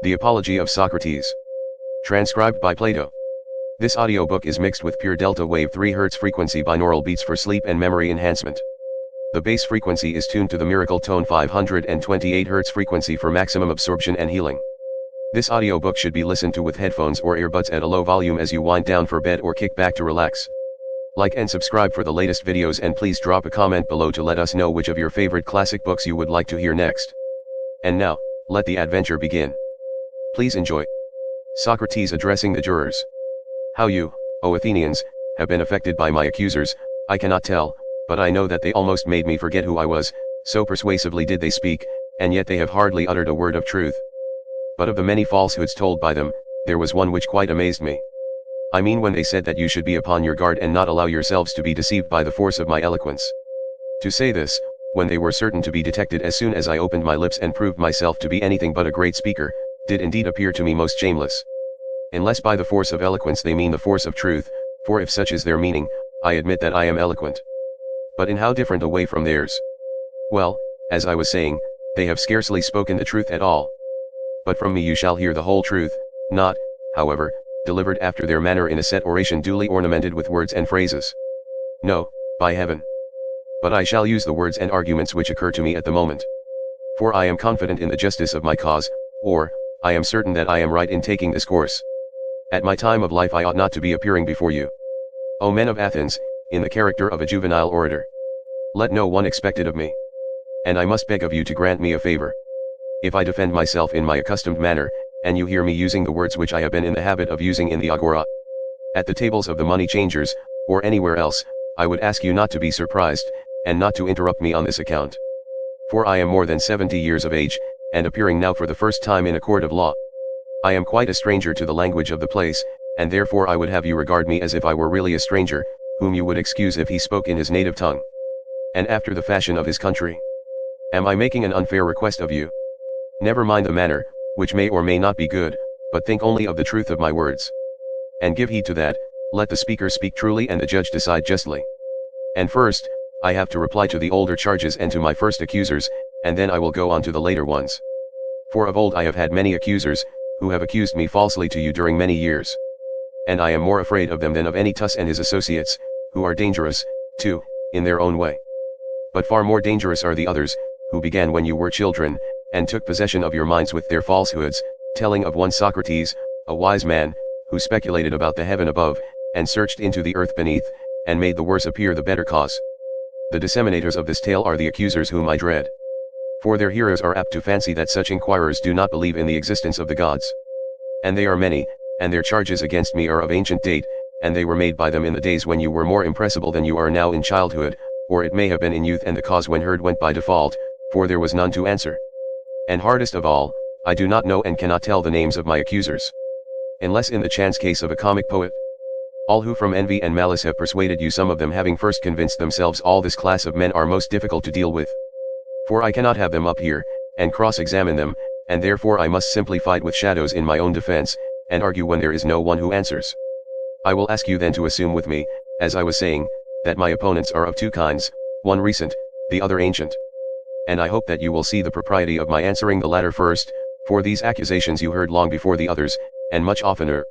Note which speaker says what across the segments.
Speaker 1: The Apology of Socrates. Transcribed by Plato. This audiobook is mixed with pure delta wave 3 Hz frequency binaural beats for sleep and memory enhancement. The bass frequency is tuned to the miracle tone 528 Hz frequency for maximum absorption and healing. This audiobook should be listened to with headphones or earbuds at a low volume as you wind down for bed or kick back to relax. Like and subscribe for the latest videos, and please drop a comment below to let us know which of your favorite classic books you would like to hear next. And now, let the adventure begin. Please enjoy. Socrates addressing the jurors. How you, O Athenians, have been affected by my accusers, I cannot tell, but I know that they almost made me forget who I was, so persuasively did they speak, and yet they have hardly uttered a word of truth. But of the many falsehoods told by them, there was one which quite amazed me. I mean when they said that you should be upon your guard and not allow yourselves to be deceived by the force of my eloquence. To say this, when they were certain to be detected as soon as I opened my lips and proved myself to be anything but a great speaker, did indeed appear to me most shameless. Unless by the force of eloquence they mean the force of truth, for if such is their meaning, I admit that I am eloquent. But in how different a way from theirs? Well, as I was saying, they have scarcely spoken the truth at all. But from me you shall hear the whole truth, not, however, delivered after their manner in a set oration duly ornamented with words and phrases. No, by heaven! But I shall use the words and arguments which occur to me at the moment. For I am confident in the justice of my cause, or, I am certain that I am right in taking this course. At my time of life I ought not to be appearing before you, O men of Athens, in the character of a juvenile orator. Let no one expect it of me. And I must beg of you to grant me a favor. If I defend myself in my accustomed manner, and you hear me using the words which I have been in the habit of using in the agora, at the tables of the money changers, or anywhere else, I would ask you not to be surprised, and not to interrupt me on this account. For I am more than 70 years of age, and appearing now for the first time in a court of law. I am quite a stranger to the language of the place, and therefore I would have you regard me as if I were really a stranger, whom you would excuse if he spoke in his native tongue, and after the fashion of his country. Am I making an unfair request of you? Never mind the manner, which may or may not be good, but think only of the truth of my words. And give heed to that, let the speaker speak truly and the judge decide justly. And first, I have to reply to the older charges and to my first accusers, and then I will go on to the later ones. For of old I have had many accusers, who have accused me falsely to you during many years. And I am more afraid of them than of Anytus and his associates, who are dangerous, too, in their own way. But far more dangerous are the others, who began when you were children, and took possession of your minds with their falsehoods, telling of one Socrates, a wise man, who speculated about the heaven above, and searched into the earth beneath, and made the worse appear the better cause. The disseminators of this tale are the accusers whom I dread. For their hearers are apt to fancy that such inquirers do not believe in the existence of the gods. And they are many, and their charges against me are of ancient date, and they were made by them in the days when you were more impressible than you are now in childhood, or it may have been in youth, and the cause when heard went by default, for there was none to answer. And hardest of all, I do not know and cannot tell the names of my accusers. Unless in the chance case of a comic poet. All who from envy and malice have persuaded you, some of them having first convinced themselves all this class of men are most difficult to deal with. For I cannot have them up here, and cross-examine them, and therefore I must simply fight with shadows in my own defense, and argue when there is no one who answers. I will ask you then to assume with me, as I was saying, that my opponents are of two kinds, one recent, the other ancient. And I hope that you will see the propriety of my answering the latter first, for these accusations you heard long before the others, and much oftener.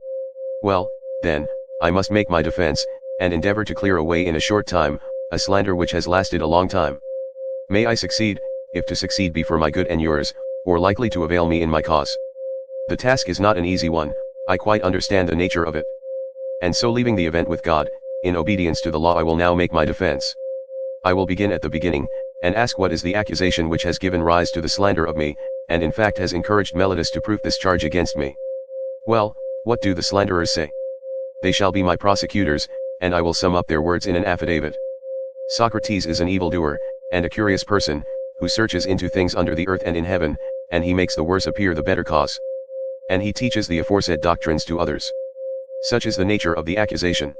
Speaker 1: Well, then, I must make my defense, and endeavor to clear away in a short time, a slander which has lasted a long time. May I succeed, if to succeed be for my good and yours, or likely to avail me in my cause. The task is not an easy one, I quite understand the nature of it. And so, leaving the event with God, in obedience to the law, I will now make my defense. I will begin at the beginning, and ask what is the accusation which has given rise to the slander of me, and in fact has encouraged Meletus to proof this charge against me. Well, what do the slanderers say? They shall be my prosecutors, and I will sum up their words in an affidavit. Socrates is an evildoer, and a curious person, who searches into things under the earth and in heaven, and he makes the worse appear the better cause. And he teaches the aforesaid doctrines to others. Such is the nature of the accusation.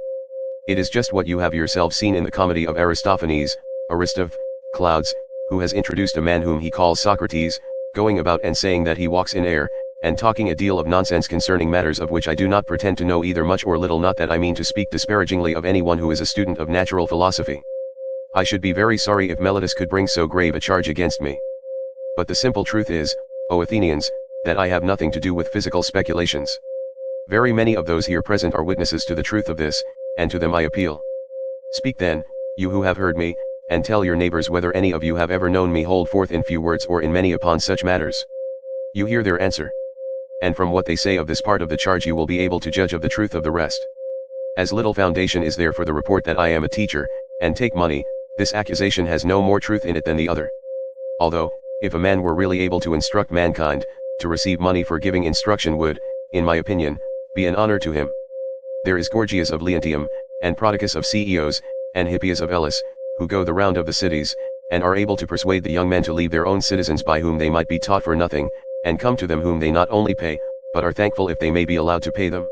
Speaker 1: It is just what you have yourselves seen in the comedy of Aristophanes, Aristoph, Clouds, who has introduced a man whom he calls Socrates, going about and saying that he walks in air, and talking a deal of nonsense concerning matters of which I do not pretend to know either much or little, not that I mean to speak disparagingly of anyone who is a student of natural philosophy. I should be very sorry if Meletus could bring so grave a charge against me. But the simple truth is, O Athenians, that I have nothing to do with physical speculations. Very many of those here present are witnesses to the truth of this, and to them I appeal. Speak then, you who have heard me, and tell your neighbors whether any of you have ever known me hold forth in few words or in many upon such matters. You hear their answer. And from what they say of this part of the charge you will be able to judge of the truth of the rest. As little foundation is there for the report that I am a teacher, and take money, this accusation has no more truth in it than the other. Although, if a man were really able to instruct mankind, to receive money for giving instruction would, in my opinion, be an honor to him. There is Gorgias of Leontium, and Prodicus of Ceos, and Hippias of Elis, who go the round of the cities, and are able to persuade the young men to leave their own citizens by whom they might be taught for nothing, and come to them whom they not only pay, but are thankful if they may be allowed to pay them.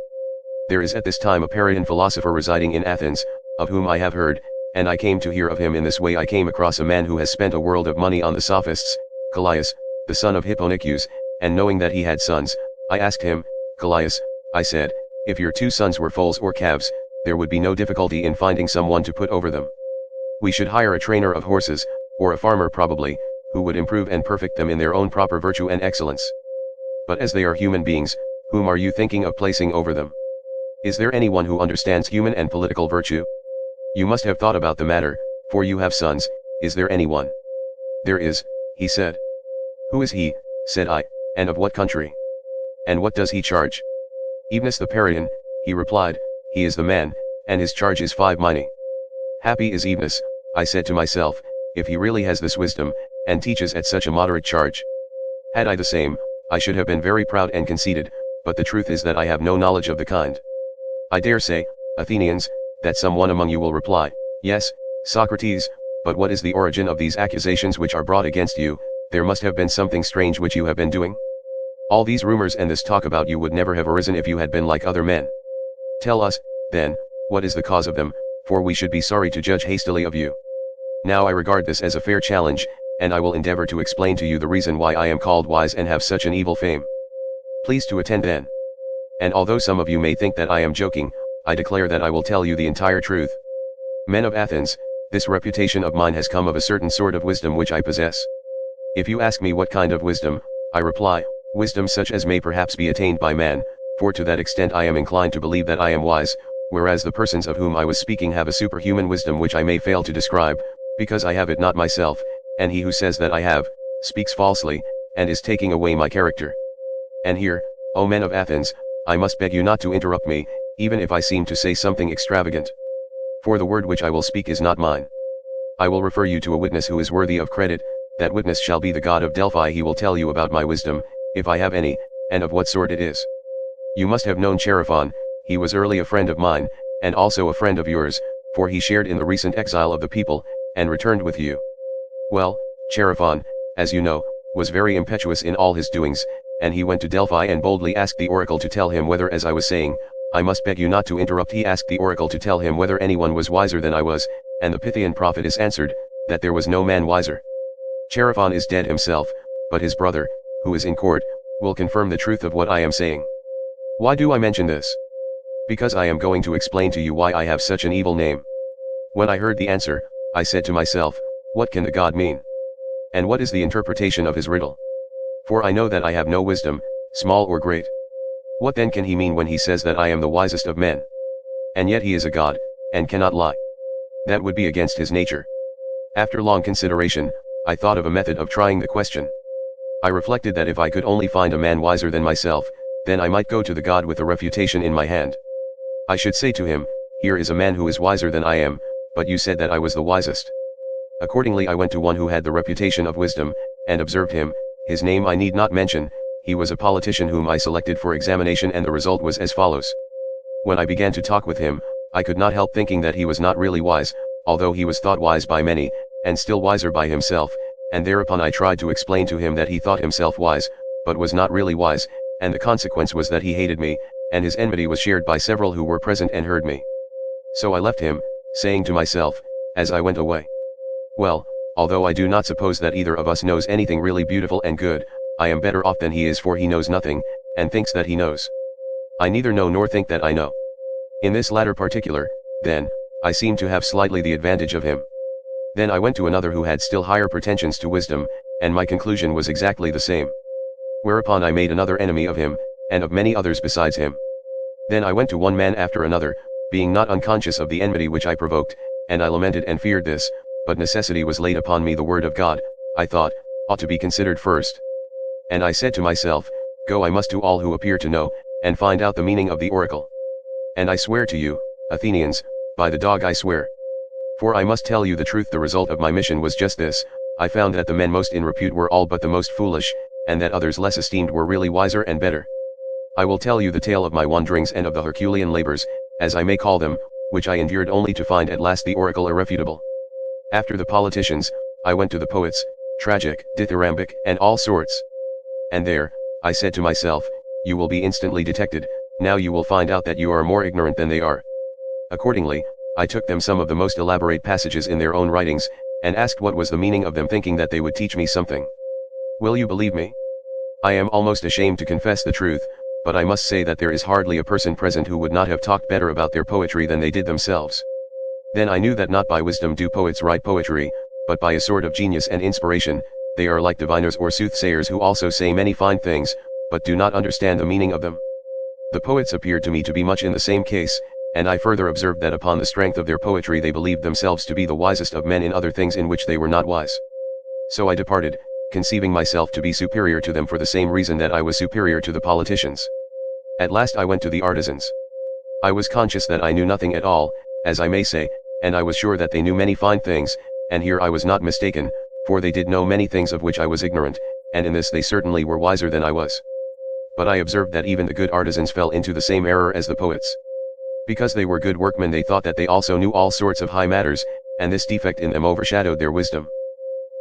Speaker 1: There is at this time a Parian philosopher residing in Athens, of whom I have heard, and I came to hear of him in this way. I came across a man who has spent a world of money on the sophists, Callias, the son of Hipponicus, and knowing that he had sons, I asked him, Callias, I said, if your 2 sons were foals or calves, there would be no difficulty in finding someone to put over them. We should hire a trainer of horses, or a farmer probably, who would improve and perfect them in their own proper virtue and excellence. But as they are human beings, whom are you thinking of placing over them? Is there anyone who understands human and political virtue? You must have thought about the matter, for you have sons. Is there anyone? There is, he said. Who is he, said I, and of what country? And what does he charge? Evenus the Parian, he replied, he is the man, and his charge is 5 minae. Happy is Evenus, I said to myself, if he really has this wisdom, and teaches at such a moderate charge. Had I the same, I should have been very proud and conceited, but the truth is that I have no knowledge of the kind. I dare say, Athenians, that some one among you will reply, yes, Socrates, but what is the origin of these accusations which are brought against you? There must have been something strange which you have been doing. All these rumors and this talk about you would never have arisen if you had been like other men. Tell us, then, what is the cause of them, for we should be sorry to judge hastily of you. Now I regard this as a fair challenge, and I will endeavor to explain to you the reason why I am called wise and have such an evil fame. Please to attend then. And although some of you may think that I am joking, I declare that I will tell you the entire truth. Men of Athens, this reputation of mine has come of a certain sort of wisdom which I possess. If you ask me what kind of wisdom, I reply, wisdom such as may perhaps be attained by man, for to that extent I am inclined to believe that I am wise, whereas the persons of whom I was speaking have a superhuman wisdom which I may fail to describe, because I have it not myself, and he who says that I have, speaks falsely, and is taking away my character. And here, O men of Athens, I must beg you not to interrupt me, even if I seem to say something extravagant. For the word which I will speak is not mine. I will refer you to a witness who is worthy of credit, that witness shall be the god of Delphi. He will tell you about my wisdom, if I have any, and of what sort it is. You must have known Chaerephon, he was early a friend of mine, and also a friend of yours, for he shared in the recent exile of the people, and returned with you. Well, Chaerephon, as you know, was very impetuous in all his doings, and he went to Delphi and boldly asked the oracle to tell him whether, as I was saying, I must beg you not to interrupt, he asked the oracle to tell him whether anyone was wiser than I was, and the Pythian prophetess answered, that there was no man wiser. Chaerephon is dead himself, but his brother, who is in court, will confirm the truth of what I am saying. Why do I mention this? Because I am going to explain to you why I have such an evil name. When I heard the answer, I said to myself, what can the god mean? And what is the interpretation of his riddle? For I know that I have no wisdom, small or great. What then can he mean when he says that I am the wisest of men? And yet he is a god, and cannot lie. That would be against his nature. After long consideration, I thought of a method of trying the question. I reflected that if I could only find a man wiser than myself, then I might go to the god with a refutation in my hand. I should say to him, here is a man who is wiser than I am, but you said that I was the wisest. Accordingly I went to one who had the reputation of wisdom, and observed him. His name I need not mention, he was a politician whom I selected for examination, and the result was as follows. When I began to talk with him, I could not help thinking that he was not really wise, although he was thought wise by many, and still wiser by himself, and thereupon I tried to explain to him that he thought himself wise, but was not really wise, and the consequence was that he hated me, and his enmity was shared by several who were present and heard me. So I left him, saying to myself, as I went away, well, although I do not suppose that either of us knows anything really beautiful and good, I am better off than he is, for he knows nothing, and thinks that he knows. I neither know nor think that I know. In this latter particular, then, I seem to have slightly the advantage of him. Then I went to another who had still higher pretensions to wisdom, and my conclusion was exactly the same. Whereupon I made another enemy of him, and of many others besides him. Then I went to one man after another, being not unconscious of the enmity which I provoked, and I lamented and feared this, but necessity was laid upon me. The word of God, I thought, ought to be considered first. And I said to myself, Go, I must to all who appear to know, and find out the meaning of the oracle. And I swear to you, Athenians, by the dog I swear. For I must tell you the truth, the result of my mission was just this: I found that the men most in repute were all but the most foolish, and that others less esteemed were really wiser and better. I will tell you the tale of my wanderings and of the Herculean labors, as I may call them, which I endured only to find at last the oracle irrefutable. After the politicians, I went to the poets, tragic, dithyrambic, and all sorts. And there, I said to myself, You will be instantly detected, now you will find out that you are more ignorant than they are. Accordingly, I took them some of the most elaborate passages in their own writings, and asked what was the meaning of them, thinking that they would teach me something. Will you believe me? I am almost ashamed to confess the truth, but I must say that there is hardly a person present who would not have talked better about their poetry than they did themselves. Then I knew that not by wisdom do poets write poetry, but by a sort of genius and inspiration. They are like diviners or soothsayers who also say many fine things, but do not understand the meaning of them. The poets appeared to me to be much in the same case, and I further observed that upon the strength of their poetry they believed themselves to be the wisest of men in other things in which they were not wise. So I departed, conceiving myself to be superior to them for the same reason that I was superior to the politicians. At last I went to the artisans. I was conscious that I knew nothing at all, as I may say, and I was sure that they knew many fine things, and here I was not mistaken, for they did know many things of which I was ignorant, and in this they certainly were wiser than I was. But I observed that even the good artisans fell into the same error as the poets. Because they were good workmen, they thought that they also knew all sorts of high matters, and this defect in them overshadowed their wisdom.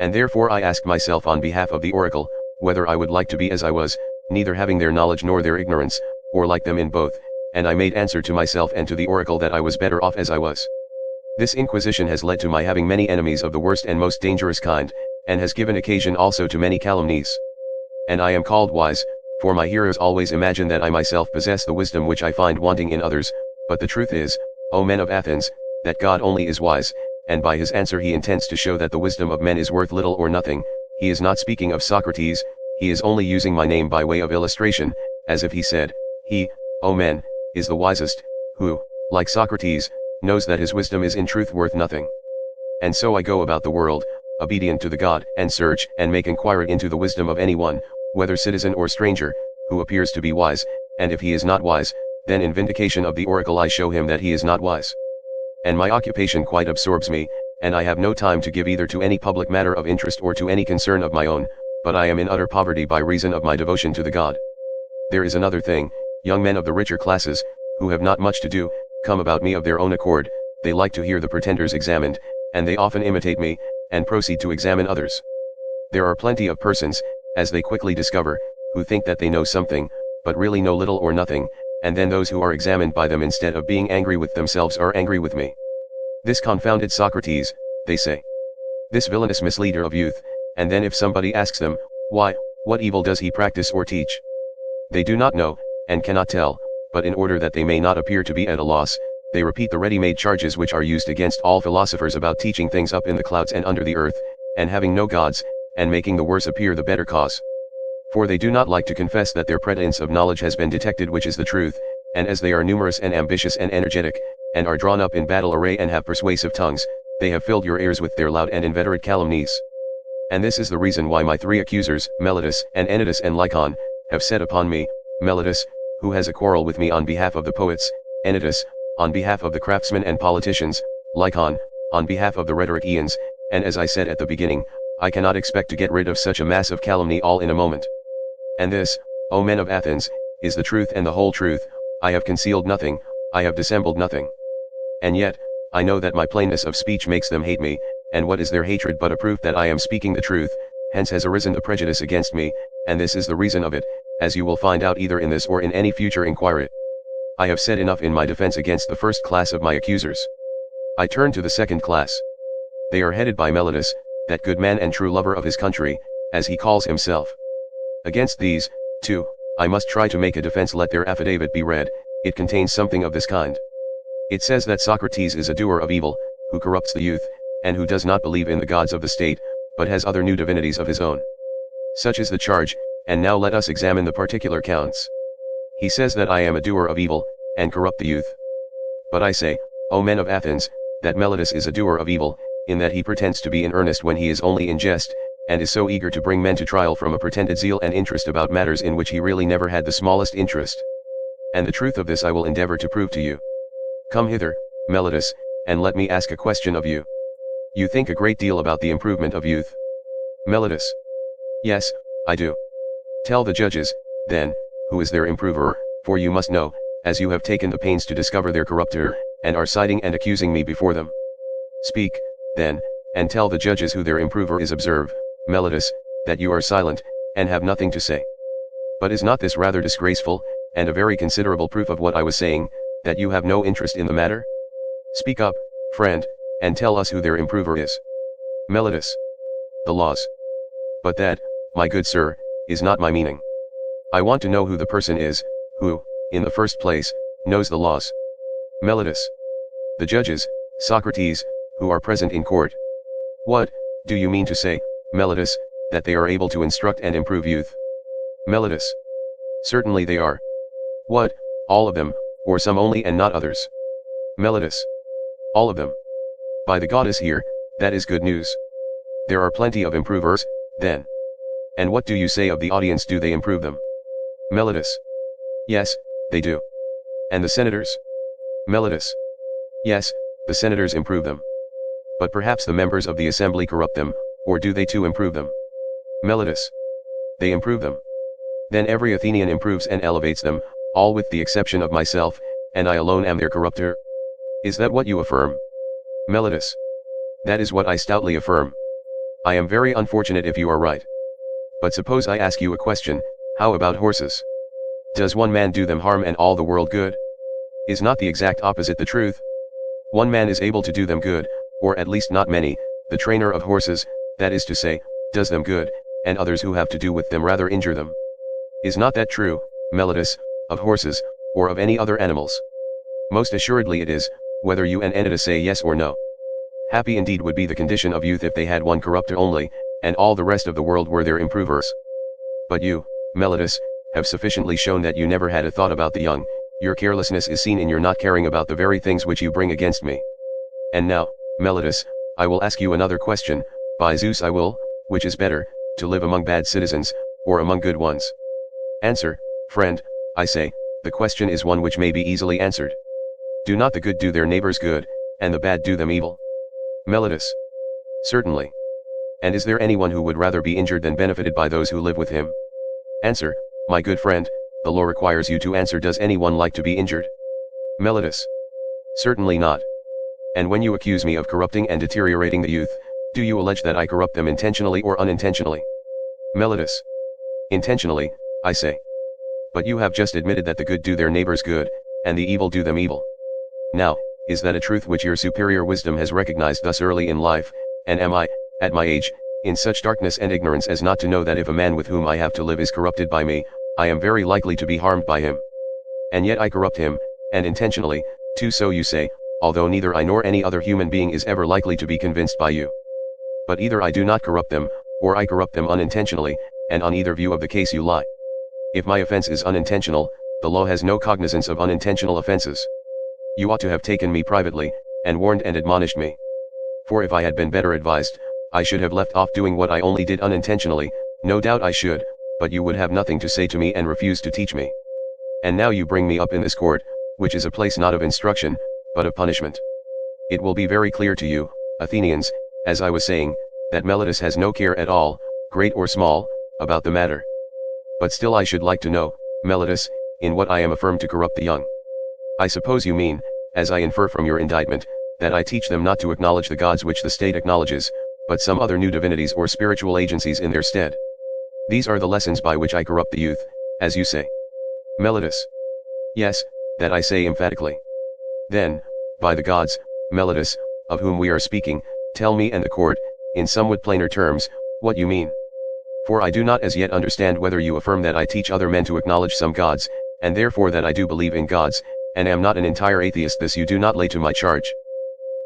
Speaker 1: And therefore I asked myself on behalf of the oracle, whether I would like to be as I was, neither having their knowledge nor their ignorance, or like them in both, and I made answer to myself and to the oracle that I was better off as I was. This inquisition has led to my having many enemies of the worst and most dangerous kind, and has given occasion also to many calumnies. And I am called wise, for my hearers always imagine that I myself possess the wisdom which I find wanting in others, but the truth is, O men of Athens, that God only is wise, and by his answer he intends to show that the wisdom of men is worth little or nothing. He is not speaking of Socrates, he is only using my name by way of illustration, as if he said, He, O men, is the wisest, who, like Socrates, knows that his wisdom is in truth worth nothing. And so I go about the world, obedient to the God, and search and make inquiry into the wisdom of anyone, whether citizen or stranger, who appears to be wise, and if he is not wise, then in vindication of the oracle I show him that he is not wise. And my occupation quite absorbs me, and I have no time to give either to any public matter of interest or to any concern of my own, but I am in utter poverty by reason of my devotion to the God. There is another thing: young men of the richer classes, who have not much to do, come about me of their own accord. They like to hear the pretenders examined, and they often imitate me, and proceed to examine others. There are plenty of persons, as they quickly discover, who think that they know something, but really know little or nothing, and then those who are examined by them, instead of being angry with themselves, are angry with me. This confounded Socrates, they say. This villainous misleader of youth. And then if somebody asks them, why, what evil does he practice or teach? They do not know, and cannot tell, but in order that they may not appear to be at a loss, they repeat the ready-made charges which are used against all philosophers about teaching things up in the clouds and under the earth, and having no gods, and making the worse appear the better cause. For they do not like to confess that their pretense of knowledge has been detected, which is the truth, and as they are numerous and ambitious and energetic, and are drawn up in battle array and have persuasive tongues, they have filled your ears with their loud and inveterate calumnies. And this is the reason why my three accusers, Meletus and Anytus and Lycon, have set upon me: Meletus, who has a quarrel with me on behalf of the poets; Anytus, on behalf of the craftsmen and politicians; Lycon, on behalf of the rhetoricians. And as I said at the beginning, I cannot expect to get rid of such a mass of calumny all in a moment. And this, O men of Athens, is the truth and the whole truth. I have concealed nothing, I have dissembled nothing. And yet, I know that my plainness of speech makes them hate me, and what is their hatred but a proof that I am speaking the truth? Hence has arisen a prejudice against me, and this is the reason of it, as you will find out either in this or in any future inquiry. I have said enough in my defense against the first class of my accusers. I turn to the second class. They are headed by Meletus, that good man and true lover of his country, as he calls himself. Against these, too, I must try to make a defense. Let their affidavit be read. It contains something of this kind. It says that Socrates is a doer of evil, who corrupts the youth, and who does not believe in the gods of the state, but has other new divinities of his own. Such is the charge, And now let us examine the particular counts. He says that I am a doer of evil, and corrupt the youth. But I say, O men of Athens, that Meletus is a doer of evil, in that he pretends to be in earnest when he is only in jest, and is so eager to bring men to trial from a pretended zeal and interest about matters in which he really never had the smallest interest. And the truth of this I will endeavor to prove to you. Come hither, Meletus, and let me ask a question of you. You think a great deal about the improvement of youth. Meletus. Yes, I do. Tell the judges, then, who is their improver, for you must know, as you have taken the pains to discover their corrupter, and are citing and accusing me before them. Speak, then, and tell the judges who their improver is. Observe, Meletus, that you are silent, and have nothing to say. But is not this rather disgraceful, and a very considerable proof of what I was saying, that you have no interest in the matter? Speak up, friend, and tell us who their improver is. Meletus. The laws. But that, my good sir, is not my meaning. I want to know who the person is, who, in the first place, knows the laws. Meletus. The judges, Socrates, who are present in court. What, do you mean to say, Meletus, that they are able to instruct and improve youth? Meletus. Certainly they are. What, all of them, or some only and not others? Meletus. All of them. By the goddess here, that is good news. There are plenty of improvers, then. And what do you say of the audience, do they improve them? Meletus. Yes, they do. And the senators? Meletus. Yes, the senators improve them. But perhaps the members of the assembly corrupt them, or do they too improve them? Meletus. They improve them. Then every Athenian improves and elevates them, all with the exception of myself, and I alone am their corrupter. Is that what you affirm? Meletus. That is what I stoutly affirm. I am very unfortunate if you are right. But suppose I ask you a question, how about horses? Does one man do them harm and all the world good? Is not the exact opposite the truth? One man is able to do them good, or at least not many, the trainer of horses, that is to say, does them good, and others who have to do with them rather injure them. Is not that true, Meletus, of horses, or of any other animals? Most assuredly it is, whether you and Anytus say yes or no. Happy indeed would be the condition of youth if they had one corrupter only, and all the rest of the world were their improvers. But you, Meletus, have sufficiently shown that you never had a thought about the young. Your carelessness is seen in your not caring about the very things which you bring against me. And now, Meletus, I will ask you another question, by Zeus I will, which is better, to live among bad citizens, or among good ones? Answer, friend, I say, the question is one which may be easily answered. Do not the good do their neighbors good, and the bad do them evil? Meletus. Certainly. And is there anyone who would rather be injured than benefited by those who live with him? Answer, my good friend, the law requires you to answer. Does anyone like to be injured? Meletus. Certainly not. And when you accuse me of corrupting and deteriorating the youth, do you allege that I corrupt them intentionally or unintentionally? Meletus. Intentionally, I say. But you have just admitted that the good do their neighbors good, and the evil do them evil. Now, is that a truth which your superior wisdom has recognized thus early in life, and am I, at my age, in such darkness and ignorance as not to know that if a man with whom I have to live is corrupted by me, I am very likely to be harmed by him? And yet I corrupt him, and intentionally, too, so you say, although neither I nor any other human being is ever likely to be convinced by you. But either I do not corrupt them, or I corrupt them unintentionally, and on either view of the case you lie. If my offense is unintentional, the law has no cognizance of unintentional offenses. You ought to have taken me privately, and warned and admonished me. For if I had been better advised, I should have left off doing what I only did unintentionally. No doubt I should, but you would have nothing to say to me and refuse to teach me. And now you bring me up in this court, which is a place not of instruction, but of punishment. It will be very clear to you, Athenians, as I was saying, that Meletus has no care at all, great or small, about the matter. But still I should like to know, Meletus, in what I am affirmed to corrupt the young. I suppose you mean, as I infer from your indictment, that I teach them not to acknowledge the gods which the state acknowledges, but some other new divinities or spiritual agencies in their stead. These are the lessons by which I corrupt the youth, as you say. Meletus. Yes, that I say emphatically. Then, by the gods, Meletus, of whom we are speaking, tell me and the court, in somewhat plainer terms, what you mean. For I do not as yet understand whether you affirm that I teach other men to acknowledge some gods, and therefore that I do believe in gods, and am not an entire atheist. This you do not lay to my charge.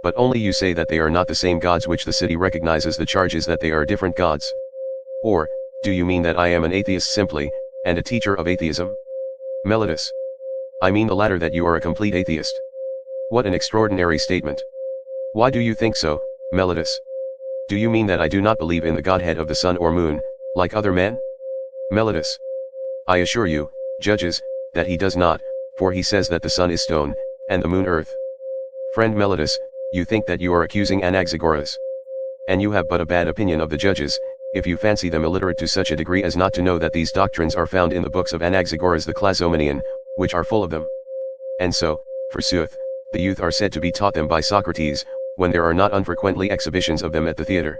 Speaker 1: But only you say that they are not the same gods which the city recognizes. The charge is that they are different gods. Or, Do you mean that I am an atheist simply, and a teacher of atheism? Meletus. I mean the latter, that you are a complete atheist. What an extraordinary statement. Why do you think so, Meletus? Do you mean that I do not believe in the godhead of the sun or moon, like other men? Meletus. I assure you, judges, that he does not, for he says that the sun is stone, and the moon earth. Friend Meletus, you think that you are accusing Anaxagoras. And you have but a bad opinion of the judges, if you fancy them illiterate to such a degree as not to know that these doctrines are found in the books of Anaxagoras the Clazomenian, which are full of them. And so, forsooth, the youth are said to be taught them by Socrates, when there are not unfrequently exhibitions of them at the theatre.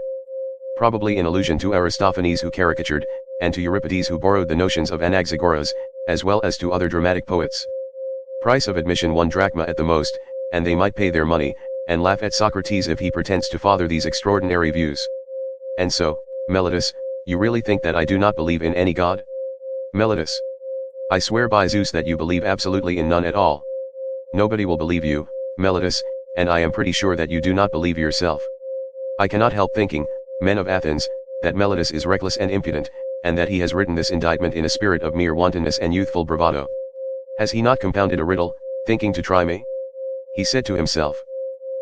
Speaker 1: Probably in allusion to Aristophanes who caricatured, and to Euripides who borrowed the notions of Anaxagoras, as well as to other dramatic poets. Price of admission 1 drachma at the most, and they might pay their money, and laugh at Socrates if he pretends to father these extraordinary views. And so, Meletus, you really think that I do not believe in any god? Meletus. I swear by Zeus that you believe absolutely in none at all. Nobody will believe you, Meletus, and I am pretty sure that you do not believe yourself. I cannot help thinking, men of Athens, that Meletus is reckless and impudent, and that he has written this indictment in a spirit of mere wantonness and youthful bravado. Has he not compounded a riddle, thinking to try me? He said to himself,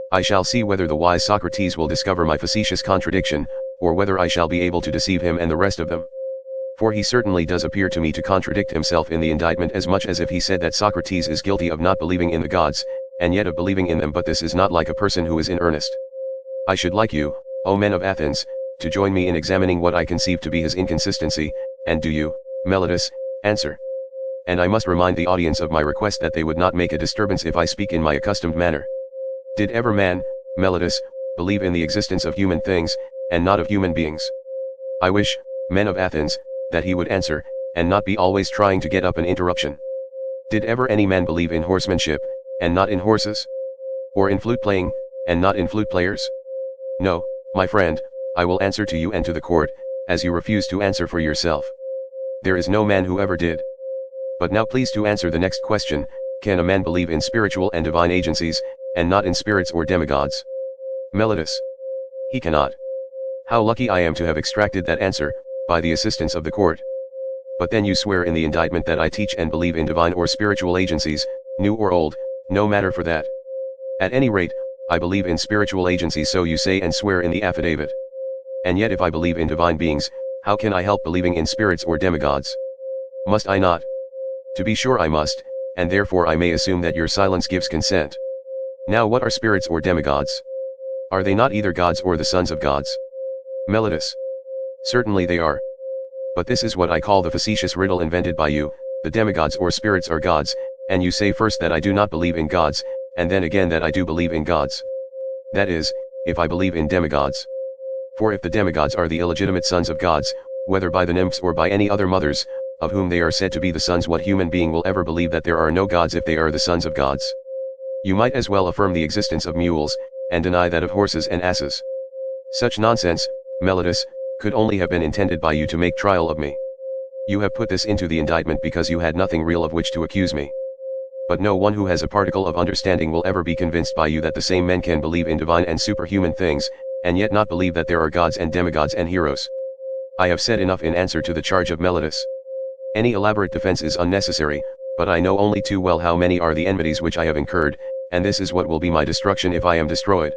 Speaker 1: I shall see whether the wise Socrates will discover my facetious contradiction, or whether I shall be able to deceive him and the rest of them. For he certainly does appear to me to contradict himself in the indictment as much as if he said that Socrates is guilty of not believing in the gods, and yet of believing in them, but this is not like a person who is in earnest. I should like you, O men of Athens, to join me in examining what I conceive to be his inconsistency, and do you, Meletus, answer. And I must remind the audience of my request that they would not make a disturbance if I speak in my accustomed manner. Did ever man, Meletus, believe in the existence of human things, and not of human beings? I wish, men of Athens, that he would answer, and not be always trying to get up an interruption. Did ever any man believe in horsemanship, and not in horses? Or in flute playing, and not in flute players? No, my friend, I will answer to you and to the court, as you refuse to answer for yourself. There is no man who ever did. But now please to answer the next question, can a man believe in spiritual and divine agencies, and not in spirits or demigods? Meletus. He cannot. How lucky I am to have extracted that answer, by the assistance of the court. But then you swear in the indictment that I teach and believe in divine or spiritual agencies, new or old, no matter for that. At any rate, I believe in spiritual agencies, so you say and swear in the affidavit. And yet if I believe in divine beings, how can I help believing in spirits or demigods? Must I not? To be sure I must, and therefore I may assume that your silence gives consent. Now what are spirits or demigods? Are they not either gods or the sons of gods? Meletus. Certainly they are. But this is what I call the facetious riddle invented by you, the demigods or spirits are gods, and you say first that I do not believe in gods, and then again that I do believe in gods. That is, if I believe in demigods. For if the demigods are the illegitimate sons of gods, whether by the nymphs or by any other mothers, of whom they are said to be the sons, what human being will ever believe that there are no gods if they are the sons of gods? You might as well affirm the existence of mules, and deny that of horses and asses. Such nonsense, Meletus, could only have been intended by you to make trial of me. You have put this into the indictment because you had nothing real of which to accuse me. But no one who has a particle of understanding will ever be convinced by you that the same men can believe in divine and superhuman things, and yet not believe that there are gods and demigods and heroes. I have said enough in answer to the charge of Meletus. Any elaborate defense is unnecessary, but I know only too well how many are the enmities which I have incurred, and this is what will be my destruction if I am destroyed.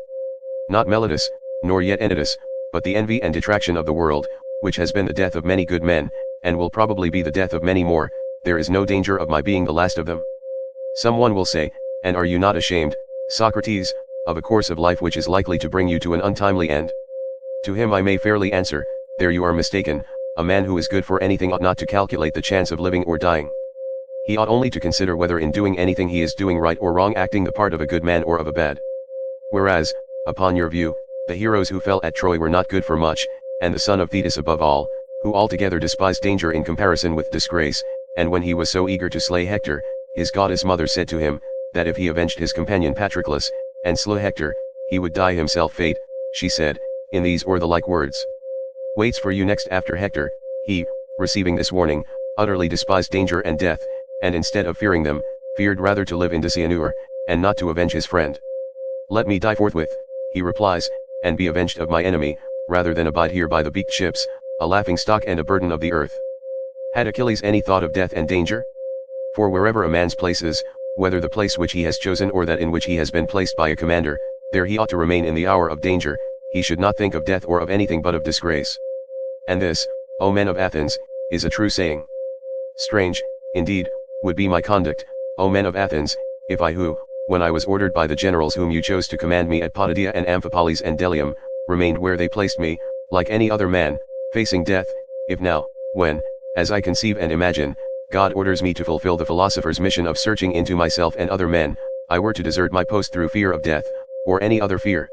Speaker 1: Not Meletus, nor yet Anytus, but the envy and detraction of the world, which has been the death of many good men, and will probably be the death of many more. There is no danger of my being the last of them. Someone will say, and are you not ashamed, Socrates, of a course of life which is likely to bring you to an untimely end? To him I may fairly answer, there you are mistaken. A man who is good for anything ought not to calculate the chance of living or dying. He ought only to consider whether in doing anything he is doing right or wrong, acting the part of a good man or of a bad. Whereas, upon your view, the heroes who fell at Troy were not good for much, and the son of Thetis above all, who altogether despised danger in comparison with disgrace, and when he was so eager to slay Hector, his goddess mother said to him, that if he avenged his companion Patroclus, and slew Hector, he would die himself. Fate, she said, in these or the like words, waits for you next after Hector. He, receiving this warning, utterly despised danger and death, and instead of fearing them, feared rather to live in Disianur, and not to avenge his friend. Let me die forthwith, he replies, and be avenged of my enemy, rather than abide here by the beaked ships, a laughingstock and a burden of the earth. Had Achilles any thought of death and danger? For wherever a man's place is, whether the place which he has chosen or that in which he has been placed by a commander, there he ought to remain in the hour of danger. He should not think of death or of anything but of disgrace. And this, O men of Athens, is a true saying. Strange, indeed, would be my conduct, O men of Athens, if I who, when I was ordered by the generals whom you chose to command me at Potidaea and Amphipolis and Delium, remained where they placed me, like any other man, facing death, if now, when, as I conceive and imagine, God orders me to fulfill the philosopher's mission of searching into myself and other men, I were to desert my post through fear of death, or any other fear.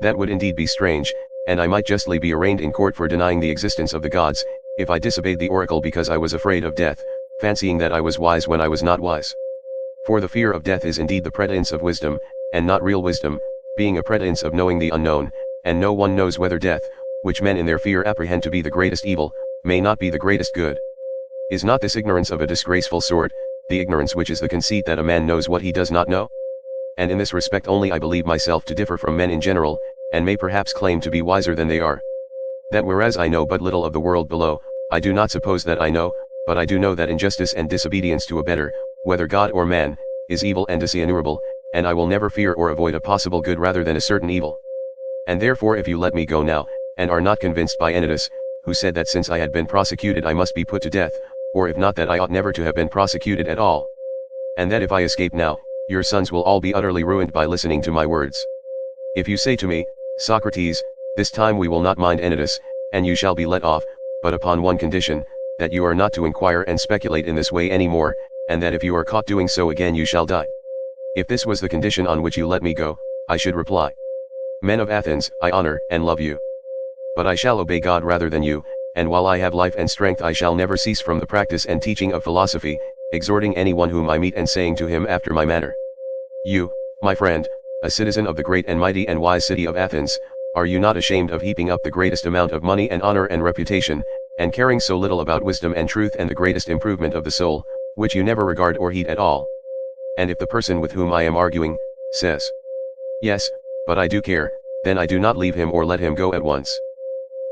Speaker 1: That would indeed be strange, and I might justly be arraigned in court for denying the existence of the gods, if I disobeyed the oracle because I was afraid of death, fancying that I was wise when I was not wise. For the fear of death is indeed the pretense of wisdom, and not real wisdom, being a pretense of knowing the unknown, and no one knows whether death, which men in their fear apprehend to be the greatest evil, may not be the greatest good. Is not this ignorance of a disgraceful sort, the ignorance which is the conceit that a man knows what he does not know? And in this respect only I believe myself to differ from men in general, and may perhaps claim to be wiser than they are. That whereas I know but little of the world below, I do not suppose that I know, but I do know that injustice and disobedience to a better, whether God or man, is evil and dishonorable, and I will never fear or avoid a possible good rather than a certain evil. And therefore if you let me go now, and are not convinced by Anytus, who said that since I had been prosecuted I must be put to death, or if not that I ought never to have been prosecuted at all. And that if I escape now, your sons will all be utterly ruined by listening to my words. If you say to me, Socrates, this time we will not mind Anytus, and you shall be let off, but upon one condition, that you are not to inquire and speculate in this way any more, and that if you are caught doing so again you shall die. If this was the condition on which you let me go, I should reply, Men of Athens, I honor and love you. But I shall obey God rather than you, and while I have life and strength I shall never cease from the practice and teaching of philosophy, exhorting anyone whom I meet and saying to him after my manner, You, my friend, a citizen of the great and mighty and wise city of Athens, are you not ashamed of heaping up the greatest amount of money and honor and reputation, and caring so little about wisdom and truth and the greatest improvement of the soul, which you never regard or heed at all? And if the person with whom I am arguing, says, Yes, but I do care, then I do not leave him or let him go at once.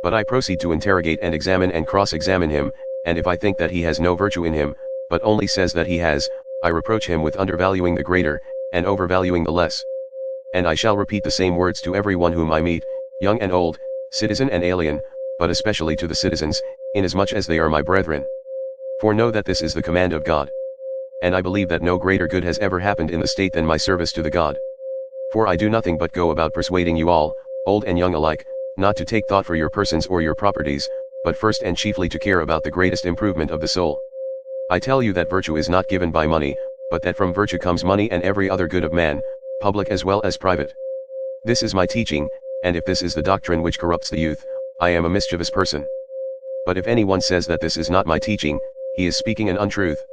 Speaker 1: But I proceed to interrogate and examine and cross-examine him, and if I think that he has no virtue in him, but only says that he has, I reproach him with undervaluing the greater, and overvaluing the less. And I shall repeat the same words to everyone whom I meet, young and old, citizen and alien, but especially to the citizens, inasmuch as they are my brethren. For know that this is the command of God. And I believe that no greater good has ever happened in the state than my service to the God. For I do nothing but go about persuading you all, old and young alike, not to take thought for your persons or your properties, but first and chiefly to care about the greatest improvement of the soul. I tell you that virtue is not given by money, but that from virtue comes money and every other good of man, public as well as private. This is my teaching, and if this is the doctrine which corrupts the youth, I am a mischievous person. But if anyone says that this is not my teaching, he is speaking an untruth.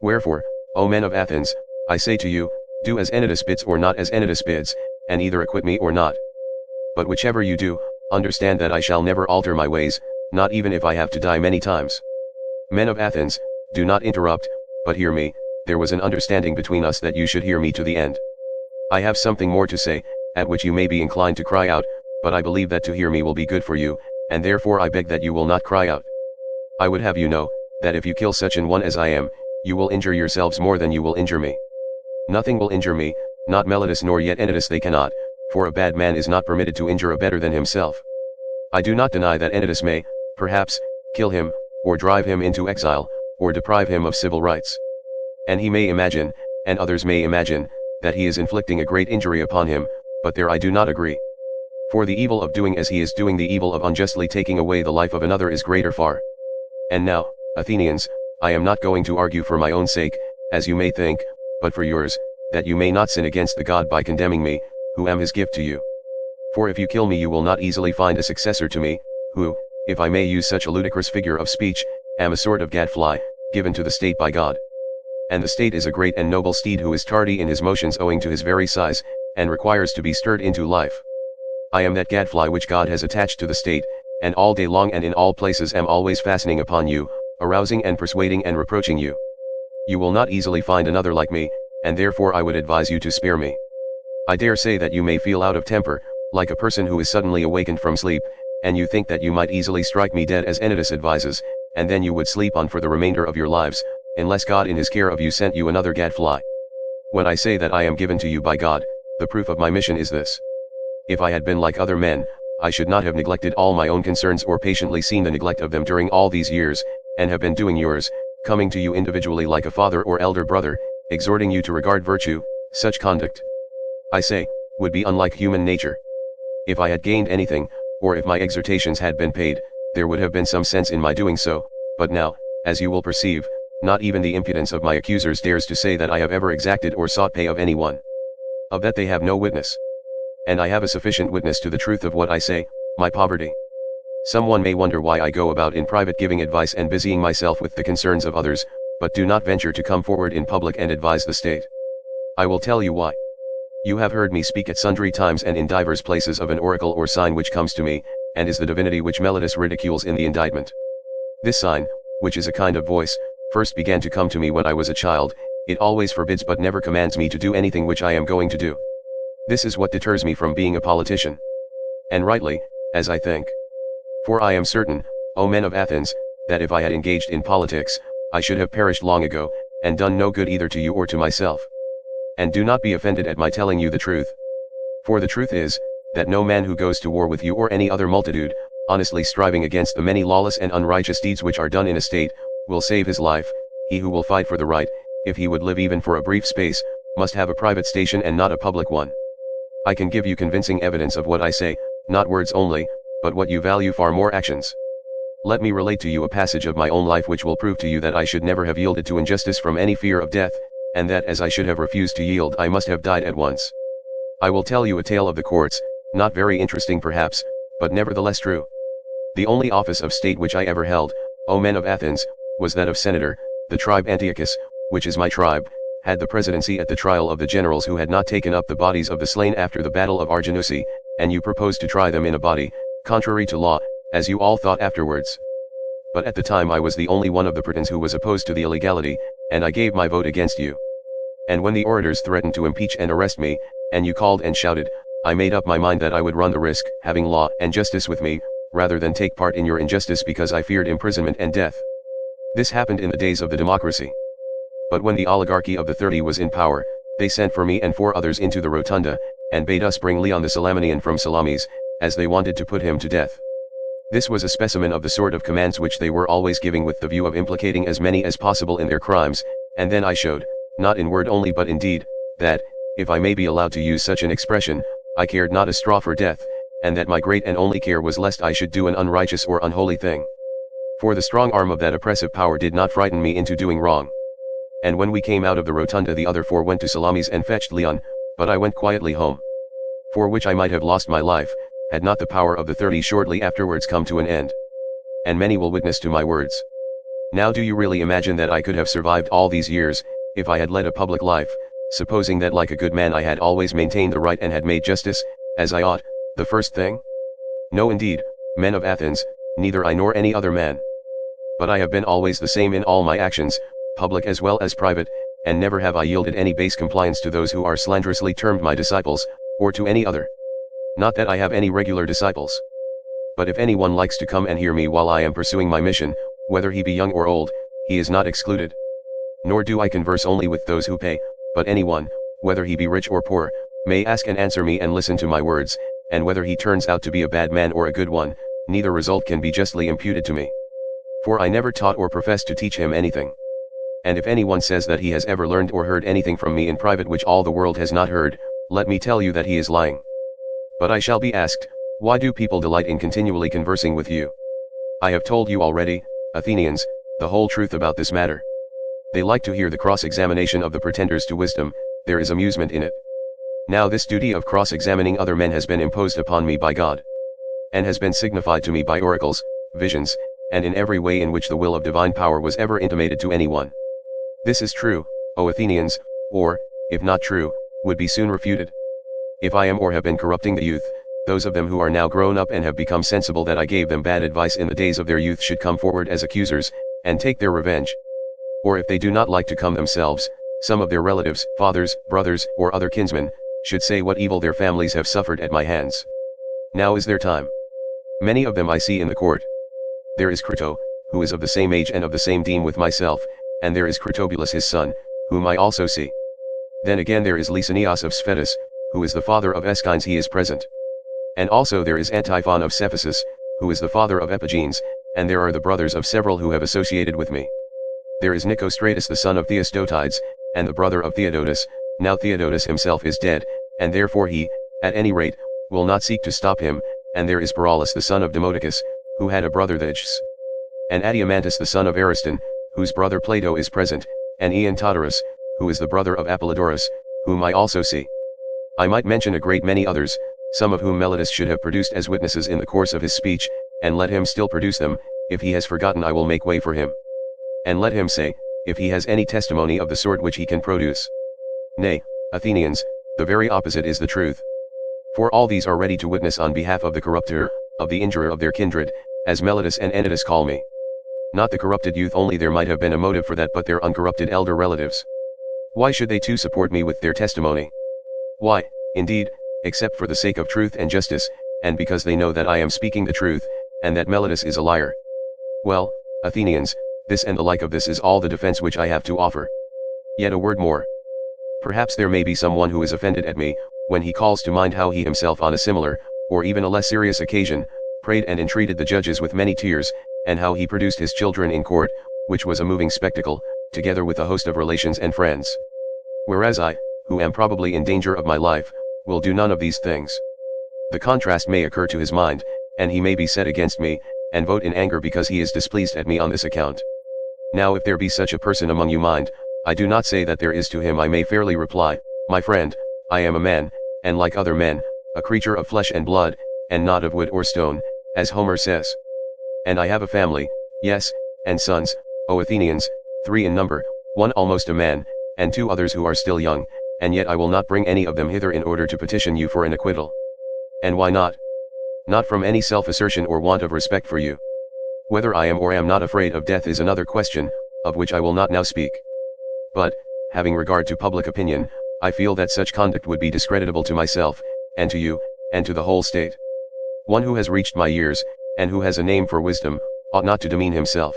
Speaker 1: Wherefore, O men of Athens, I say to you, do as Anytus bids or not as Anytus bids, and either acquit me or not. But whichever you do, understand that I shall never alter my ways, not even if I have to die many times. Men of Athens, do not interrupt, but hear me. There was an understanding between us that you should hear me to the end. I have something more to say, at which you may be inclined to cry out, but I believe that to hear me will be good for you, and therefore I beg that you will not cry out. I would have you know, that if you kill such an one as I am, you will injure yourselves more than you will injure me. Nothing will injure me, not Meletus nor yet Anytus they cannot, for a bad man is not permitted to injure a better than himself. I do not deny that Anytus may, perhaps, kill him, or drive him into exile, or deprive him of civil rights. And he may imagine, and others may imagine, that he is inflicting a great injury upon him, but there I do not agree. For the evil of doing as he is doing, the evil of unjustly taking away the life of another is greater far. And now, Athenians, I am not going to argue for my own sake, as you may think, but for yours, that you may not sin against the God by condemning me, who am his gift to you. For if you kill me you will not easily find a successor to me, who, if I may use such a ludicrous figure of speech, am a sort of gadfly, given to the state by God. And the state is a great and noble steed who is tardy in his motions owing to his very size, and requires to be stirred into life. I am that gadfly which God has attached to the state, and all day long and in all places am always fastening upon you, arousing and persuading and reproaching you. You will not easily find another like me, and therefore I would advise you to spare me. I dare say that you may feel out of temper, like a person who is suddenly awakened from sleep, and you think that you might easily strike me dead as Anytus advises, and then you would sleep on for the remainder of your lives, unless God in his care of you sent you another gadfly. When I say that I am given to you by God, the proof of my mission is this. If I had been like other men, I should not have neglected all my own concerns or patiently seen the neglect of them during all these years, and have been doing yours, coming to you individually like a father or elder brother, exhorting you to regard virtue. Such conduct, I say, would be unlike human nature. If I had gained anything, or if my exhortations had been paid, there would have been some sense in my doing so, but now, as you will perceive, not even the impudence of my accusers dares to say that I have ever exacted or sought pay of anyone. Of that they have no witness. And I have a sufficient witness to the truth of what I say, my poverty. Someone may wonder why I go about in private giving advice and busying myself with the concerns of others, but do not venture to come forward in public and advise the state. I will tell you why. You have heard me speak at sundry times and in divers places of an oracle or sign which comes to me, and is the divinity which Meletus ridicules in the indictment. This sign, which is a kind of voice, first began to come to me when I was a child. It always forbids but never commands me to do anything which I am going to do. This is what deters me from being a politician. And rightly, as I think. For I am certain, O men of Athens, that if I had engaged in politics, I should have perished long ago, and done no good either to you or to myself. And do not be offended at my telling you the truth. For the truth is, that no man who goes to war with you or any other multitude, honestly striving against the many lawless and unrighteous deeds which are done in a state, will save his life. He who will fight for the right, if he would live even for a brief space, must have a private station and not a public one. I can give you convincing evidence of what I say, not words only, but what you value far more, actions. Let me relate to you a passage of my own life which will prove to you that I should never have yielded to injustice from any fear of death, and that as I should have refused to yield I must have died at once. I will tell you a tale of the courts, not very interesting perhaps, but nevertheless true. The only office of state which I ever held, O men of Athens, was that of senator. The tribe Antiochus, which is my tribe, had the presidency at the trial of the generals who had not taken up the bodies of the slain after the battle of Arginusi, and you proposed to try them in a body, contrary to law, as you all thought afterwards. But at the time I was the only one of the Britons who was opposed to the illegality, and I gave my vote against you. And when the orators threatened to impeach and arrest me, and you called and shouted, I made up my mind that I would run the risk, having law and justice with me, rather than take part in your injustice because I feared imprisonment and death. This happened in the days of the democracy. But when the oligarchy of the 30 was in power, they sent for me and 4 others into the rotunda, and bade us bring Leon the Salaminian from Salamis, as they wanted to put him to death. This was a specimen of the sort of commands which they were always giving with the view of implicating as many as possible in their crimes, and then I showed, not in word only but in deed, that, if I may be allowed to use such an expression, I cared not a straw for death, and that my great and only care was lest I should do an unrighteous or unholy thing. For the strong arm of that oppressive power did not frighten me into doing wrong. And when we came out of the rotunda the other 4 went to Salamis and fetched Leon, but I went quietly home. For which I might have lost my life, had not the power of the 30 shortly afterwards come to an end. And many will witness to my words. Now do you really imagine that I could have survived all these years, if I had led a public life, supposing that like a good man I had always maintained the right and had made justice, as I ought, the first thing? No indeed, men of Athens, neither I nor any other man. But I have been always the same in all my actions, public as well as private, and never have I yielded any base compliance to those who are slanderously termed my disciples, or to any other. Not that I have any regular disciples. But if anyone likes to come and hear me while I am pursuing my mission, whether he be young or old, he is not excluded. Nor do I converse only with those who pay, but anyone, whether he be rich or poor, may ask and answer me and listen to my words, and whether he turns out to be a bad man or a good one, neither result can be justly imputed to me. For I never taught or professed to teach him anything. And if anyone says that he has ever learned or heard anything from me in private which all the world has not heard, let me tell you that he is lying. But I shall be asked, why do people delight in continually conversing with you? I have told you already, Athenians, the whole truth about this matter. They like to hear the cross-examination of the pretenders to wisdom, there is amusement in it. Now this duty of cross-examining other men has been imposed upon me by God, and has been signified to me by oracles, visions, and in every way in which the will of divine power was ever intimated to anyone. This is true, O Athenians, or, if not true, would be soon refuted. If I am or have been corrupting the youth, those of them who are now grown up and have become sensible that I gave them bad advice in the days of their youth should come forward as accusers, and take their revenge. Or if they do not like to come themselves, some of their relatives, fathers, brothers, or other kinsmen, should say what evil their families have suffered at my hands. Now is their time. Many of them I see in the court. There is Crito, who is of the same age and of the same deme with myself, and there is Critobulus his son, whom I also see. Then again there is Lysanias of Sphetus, who is the father of Aeschines, he is present. And also there is Antiphon of Cephisus, who is the father of Epigenes, and there are the brothers of several who have associated with me. There is Nicostratus the son of Theostotides, and the brother of Theodotus. Now Theodotus himself is dead, and therefore he, at any rate, will not seek to stop him. And there is Paralus the son of Demodocus, who had a brother Thetis. And Adeimantus the son of Ariston, whose brother Plato is present, and Eantodorus, who is the brother of Apollodorus, whom I also see. I might mention a great many others, some of whom Meletus should have produced as witnesses in the course of his speech, and let him still produce them. If he has forgotten, I will make way for him. And let him say, if he has any testimony of the sort which he can produce. Nay, Athenians, the very opposite is the truth. For all these are ready to witness on behalf of the corrupter, of the injurer of their kindred, as Meletus and Anytus call me. Not the corrupted youth only, there might have been a motive for that, but their uncorrupted elder relatives. Why should they too support me with their testimony? Why, indeed, except for the sake of truth and justice, and because they know that I am speaking the truth, and that Meletus is a liar. Well, Athenians, this and the like of this is all the defense which I have to offer. Yet a word more. Perhaps there may be someone who is offended at me, when he calls to mind how he himself on a similar, or even a less serious occasion, prayed and entreated the judges with many tears, and how he produced his children in court, which was a moving spectacle, together with a host of relations and friends. Whereas I, who am probably in danger of my life, will do none of these things. The contrast may occur to his mind, and he may be set against me, and vote in anger because he is displeased at me on this account. Now if there be such a person among you, mind, I do not say that there is. To him I may fairly reply, my friend, I am a man, and like other men, a creature of flesh and blood, and not of wood or stone, as Homer says. And I have a family, yes, and sons, O Athenians, 3 in number, 1 almost a man, and 2 others who are still young, and yet I will not bring any of them hither in order to petition you for an acquittal. And why not? Not from any self-assertion or want of respect for you. Whether I am or am not afraid of death is another question, of which I will not now speak. But, having regard to public opinion, I feel that such conduct would be discreditable to myself, and to you, and to the whole state. One who has reached my years, and who has a name for wisdom, ought not to demean himself.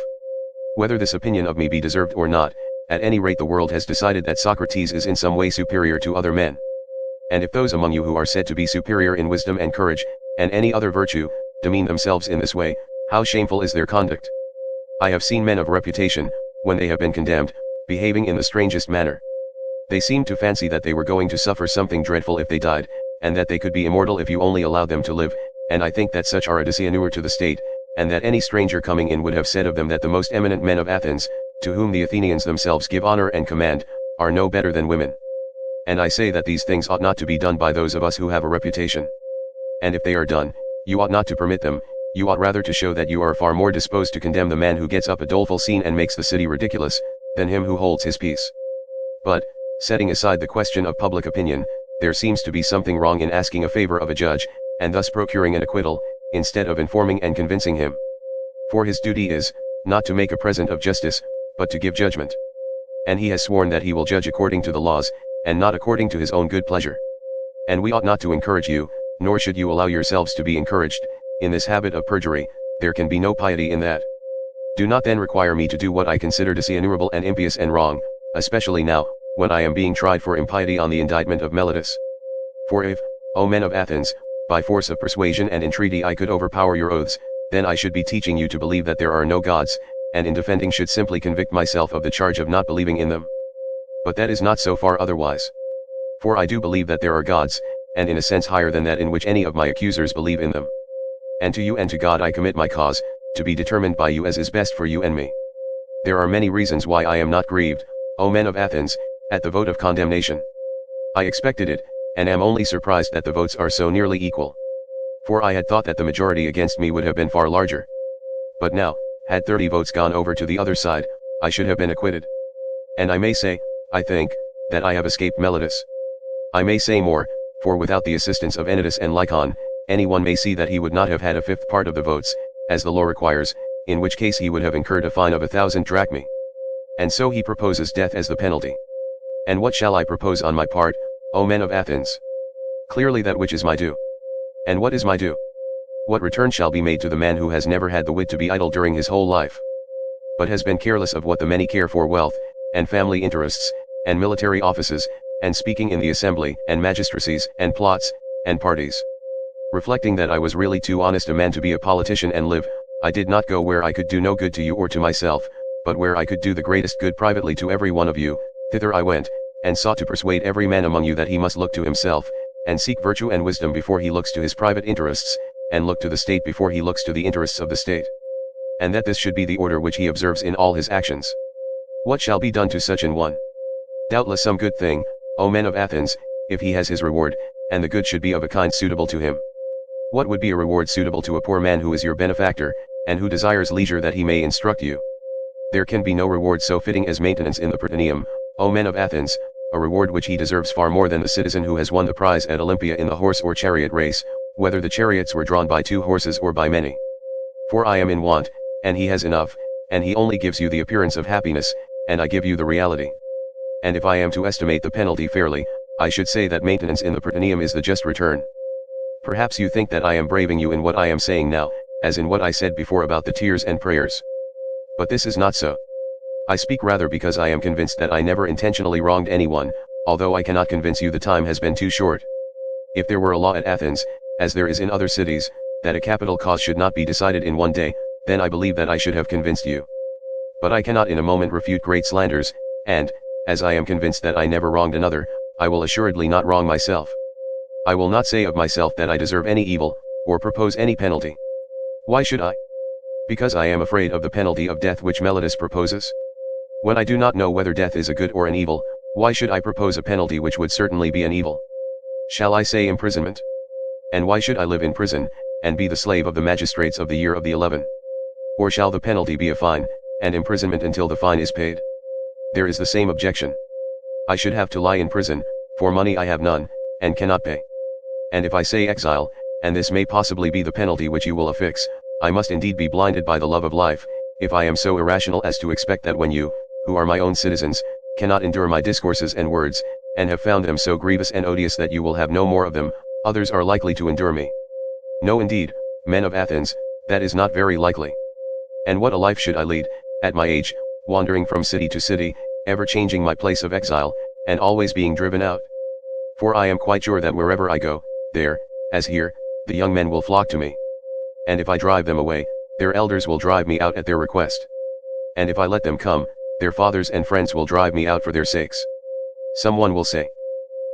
Speaker 1: Whether this opinion of me be deserved or not, at any rate the world has decided that Socrates is in some way superior to other men. And if those among you who are said to be superior in wisdom and courage, and any other virtue, demean themselves in this way, how shameful is their conduct! I have seen men of reputation, when they have been condemned, behaving in the strangest manner. They seemed to fancy that they were going to suffer something dreadful if they died, and that they could be immortal if you only allowed them to live, and I think that such are a dishonor to the state, and that any stranger coming in would have said of them that the most eminent men of Athens, to whom the Athenians themselves give honor and command, are no better than women. And I say that these things ought not to be done by those of us who have a reputation. And if they are done, you ought not to permit them, you ought rather to show that you are far more disposed to condemn the man who gets up a doleful scene and makes the city ridiculous, than him who holds his peace. But, setting aside the question of public opinion, there seems to be something wrong in asking a favor of a judge, and thus procuring an acquittal, instead of informing and convincing him. For his duty is, not to make a present of justice, but to give judgment. And he has sworn that he will judge according to the laws, and not according to his own good pleasure. And we ought not to encourage you, nor should you allow yourselves to be encouraged, in this habit of perjury. There can be no piety in that. Do not then require me to do what I consider dishonorable and impious and wrong, especially now, when I am being tried for impiety on the indictment of Meletus. For if, O men of Athens, by force of persuasion and entreaty I could overpower your oaths, then I should be teaching you to believe that there are no gods, and in defending should simply convict myself of the charge of not believing in them. But that is not so far otherwise. For I do believe that there are gods, and in a sense higher than that in which any of my accusers believe in them. And to you and to God I commit my cause, to be determined by you as is best for you and me. There are many reasons why I am not grieved, O men of Athens, at the vote of condemnation. I expected it, and am only surprised that the votes are so nearly equal. For I had thought that the majority against me would have been far larger. But now, had 30 votes gone over to the other side, I should have been acquitted. And I may say, I think, that I have escaped Meletus. I may say more, for without the assistance of Anytus and Lycon, anyone may see that he would not have had a 5th part of the votes, as the law requires, in which case he would have incurred a fine of 1,000 drachmae. And so he proposes death as the penalty. And what shall I propose on my part, O men of Athens? Clearly that which is my due. And what is my due? What return shall be made to the man who has never had the wit to be idle during his whole life, but has been careless of what the many care for, wealth, and family interests, and military offices, and speaking in the assembly, and magistracies, and plots, and parties? Reflecting that I was really too honest a man to be a politician and live, I did not go where I could do no good to you or to myself, but where I could do the greatest good privately to every one of you. Thither I went, and sought to persuade every man among you that he must look to himself, and seek virtue and wisdom before he looks to his private interests, and look to the state before he looks to the interests of the state. And that this should be the order which he observes in all his actions. What shall be done to such an one? Doubtless some good thing, O men of Athens, if he has his reward, and the good should be of a kind suitable to him. What would be a reward suitable to a poor man who is your benefactor, and who desires leisure that he may instruct you? There can be no reward so fitting as maintenance in the Prytaneum, O men of Athens, a reward which he deserves far more than the citizen who has won the prize at Olympia in the horse or chariot race, whether the chariots were drawn by 2 horses or by many. For I am in want, and he has enough, and he only gives you the appearance of happiness, and I give you the reality. And if I am to estimate the penalty fairly, I should say that maintenance in the Prytaneum is the just return. Perhaps you think that I am braving you in what I am saying now, as in what I said before about the tears and prayers. But this is not so. I speak rather because I am convinced that I never intentionally wronged anyone, although I cannot convince you the time has been too short. If there were a law at Athens, as there is in other cities, that a capital cause should not be decided in one day, then I believe that I should have convinced you. But I cannot in a moment refute great slanders, and, as I am convinced that I never wronged another, I will assuredly not wrong myself. I will not say of myself that I deserve any evil, or propose any penalty. Why should I? Because I am afraid of the penalty of death which Meletus proposes. When I do not know whether death is a good or an evil, why should I propose a penalty which would certainly be an evil? Shall I say imprisonment? And why should I live in prison, and be the slave of the magistrates of the year of the 11? Or shall the penalty be a fine, and imprisonment until the fine is paid? There is the same objection. I should have to lie in prison, for money I have none, and cannot pay. And if I say exile, and this may possibly be the penalty which you will affix, I must indeed be blinded by the love of life, if I am so irrational as to expect that when you, who are my own citizens, cannot endure my discourses and words, and have found them so grievous and odious that you will have no more of them, others are likely to endure me. No indeed, men of Athens, that is not very likely. And what a life should I lead, at my age, wandering from city to city, ever changing my place of exile, and always being driven out? For I am quite sure that wherever I go, there, as here, the young men will flock to me. And if I drive them away, their elders will drive me out at their request. And if I let them come, their fathers and friends will drive me out for their sakes. Someone will say,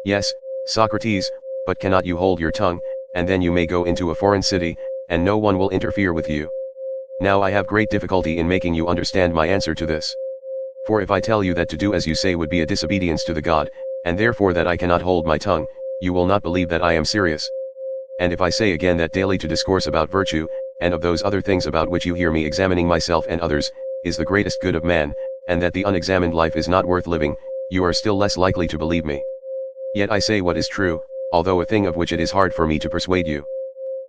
Speaker 1: "Yes, Socrates, but cannot you hold your tongue, and then you may go into a foreign city, and no one will interfere with you?" Now I have great difficulty in making you understand my answer to this. For if I tell you that to do as you say would be a disobedience to the God, and therefore that I cannot hold my tongue, you will not believe that I am serious. And if I say again that daily to discourse about virtue, and of those other things about which you hear me examining myself and others, is the greatest good of man, and that the unexamined life is not worth living, you are still less likely to believe me. Yet I say what is true, although a thing of which it is hard for me to persuade you.